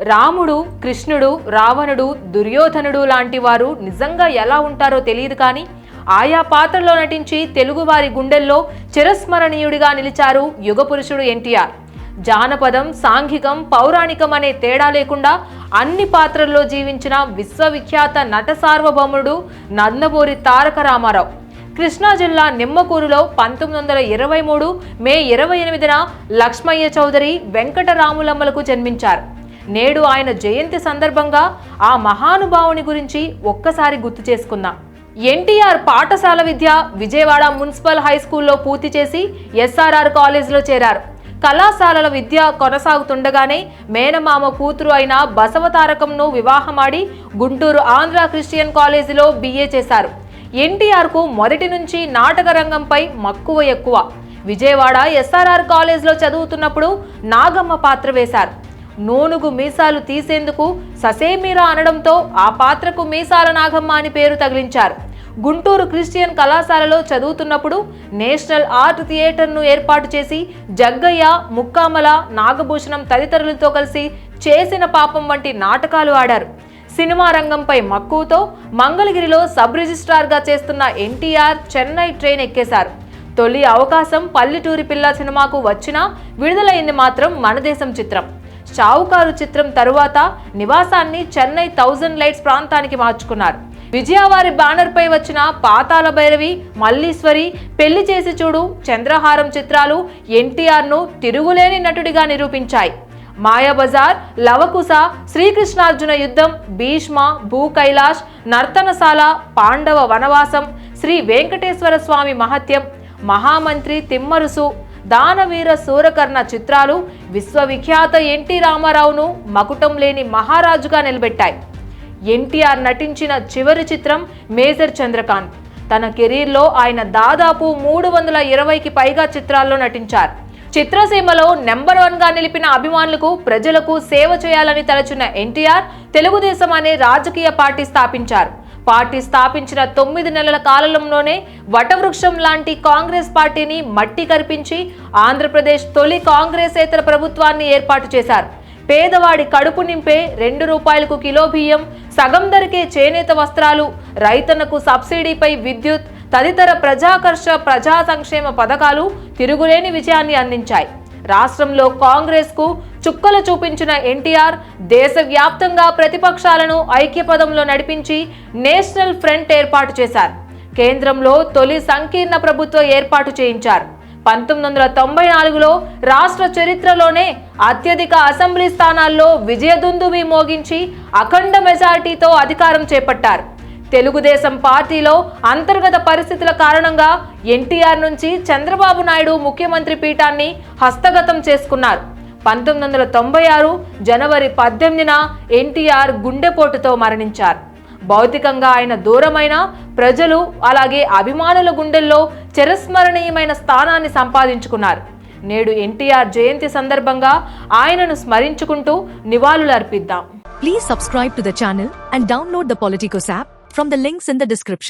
రాముడు, కృష్ణుడు, రావణుడు, దుర్యోధనుడు లాంటి వారు నిజంగా ఎలా ఉంటారో తెలియదు కానీ ఆయా పాత్రలో నటించి తెలుగువారి గుండెల్లో చిరస్మరణీయుడిగా నిలిచారు యుగపురుషుడు ఎన్టీఆర్. జానపదం, సాంఘికం, పౌరాణికం అనే తేడా లేకుండా అన్ని పాత్రల్లో జీవించిన విశ్వవిఖ్యాత నట సార్వభౌముడు నందమూరి తారక రామారావు. కృష్ణా జిల్లా నిమ్మకూరులో 1923 మే 28న లక్ష్మయ్య చౌదరి, వెంకటరాములమ్మలకు జన్మించారు. నేడు ఆయన జయంతి సందర్భంగా ఆ మహానుభావుని గురించి ఒక్కసారి గుర్తు చేసుకుందాం. ఎన్టీఆర్ పాఠశాల విద్య విజయవాడ మున్సిపల్ హై స్కూల్లో పూర్తి చేసి ఎస్ఆర్ఆర్ కాలేజీలో చేరారు. కళాశాలల విద్య కొనసాగుతుండగానే మేనమామ కూతురు అయిన బసవతారకంను వివాహమాడి గుంటూరు ఆంధ్ర క్రిస్టియన్ కాలేజీలో BA చేశారు. ఎన్టీఆర్కు మొదటి నుంచి నాటక రంగంపై మక్కువ ఎక్కువ. విజయవాడ ఎస్ఆర్ఆర్ కాలేజీలో చదువుతున్నప్పుడు నాగమ్మ పాత్ర వేశారు. నూనుగు మీసాలు తీసేందుకు ససేమిరా అనడంతో ఆ పాత్రకు మీసాల నాగమ్మ అని పేరు తగిలించారు. గుంటూరు క్రిస్టియన్ కళాశాలలో చదువుతున్నప్పుడు నేషనల్ ఆర్ట్ థియేటర్ను ఏర్పాటు చేసి జగ్గయ్య, ముక్కామల, నాగభూషణం తదితరులతో కలిసి చేసిన పాపం వంటి నాటకాలు ఆడారు. సినిమా రంగంపై మక్కువతో మంగళగిరిలో సబ్ రిజిస్ట్రార్గా చేస్తున్న ఎన్టీఆర్ చెన్నై ట్రైన్ ఎక్కేశారు. తొలి అవకాశం పల్లెటూరి పిల్ల సినిమాకు వచ్చినా విడుదలైంది మాత్రం మనదేశం చిత్రం. షావుకారు చిత్రం తరువాత నివాసాన్ని చెన్నై 1000 లైట్స్ ప్రాంతానికి మార్చుకున్నారు. విజయవారి బ్యానర్ పై వచ్చిన పాతాళ భైరవి, మల్లీశ్వరి, పెళ్లి చేసి చూడు, చంద్రహారం చిత్రాలు ఎన్టీఆర్ను తిరుగులేని నటుడిగా నిరూపించాయి. మాయాబజార్, లవకుశ, శ్రీకృష్ణార్జున యుద్ధం, భీష్మ, భూ కైలాష్, నర్తనశాల, పాండవ వనవాసం, శ్రీ వెంకటేశ్వర స్వామి మహత్యం, మహామంత్రి తిమ్మరుసు, దానవీర సూరకర్ణ చిత్రాలు విశ్వవిఖ్యాత ఎన్టీ రామారావును మకుటం లేని మహారాజుగా నిలబెట్టాయి. ఎన్టీఆర్ నటించిన చివరి చిత్రం మేజర్ చంద్రకాంత్. తన కెరీర్లో ఆయన దాదాపు 320కి పైగా చిత్రాల్లో నటించారు. చిత్రసీమలో నెంబర్ 1గా నిలిపిన అభిమానులకు, ప్రజలకు సేవ చేయాలని తలచిన ఎన్టీఆర్ తెలుగుదేశం అనే రాజకీయ పార్టీ స్థాపించారు. పార్టీ స్థాపించిన 9 నెలల కాలంలోనే వటవృక్షం లాంటి కాంగ్రెస్ పార్టీని మట్టి కరిపించి ఆంధ్రప్రదేశ్ తొలి కాంగ్రెసేతర ప్రభుత్వాన్ని ఏర్పాటు చేశారు. పేదవాడి కడుపు నింపే ₹2కు కిలో బియ్యం, సగం ధరకే చేనేత వస్త్రాలు, రైతన్నకు సబ్సిడీపై విద్యుత్ తదితర ప్రజా సంక్షేమ పథకాలు తిరుగులేని విజయాన్ని అందించాయి. రాష్ట్రంలో కాంగ్రెస్కు చుక్కలు చూపించిన ఎన్టీఆర్ దేశవ్యాప్తంగా ప్రతిపక్షాలను ఐక్యపదంలో నడిపించి నేషనల్ ఫ్రంట్ ఏర్పాటు చేశారు. కేంద్రంలో తొలి సంకీర్ణ ప్రభుత్వ ఏర్పాటు చేయించారు. 1994లో రాష్ట్ర చరిత్రలోనే అత్యధిక అసెంబ్లీ స్థానాల్లో విజయదుందుబి మోగించి అఖండ మెజారిటీతో అధికారం చేపట్టారు. తెలుగుదేశం పార్టీలో అంతర్గత పరిస్థితుల కారణంగా ఎన్టీఆర్ నుంచి చంద్రబాబు నాయుడు ముఖ్యమంత్రి పీఠాన్ని హస్తగతం చేసుకున్నారు. 1996 జనవరి 18న ఎన్టీఆర్ గుండెపోటుతో మరణించారు. భౌతికంగా ఆయన దూరమైన ప్రజలు అలాగే అభిమానుల గుండెల్లో చిరస్మరణీయమైన స్థానాన్ని సంపాదించుకున్నారు. నేడు ఎన్టీఆర్ జయంతి సందర్భంగా ఆయనను స్మరించుకుంటూ నివాళులు అర్పిద్దాం. Please subscribe to the channel and download the Politicos app from the links in the description.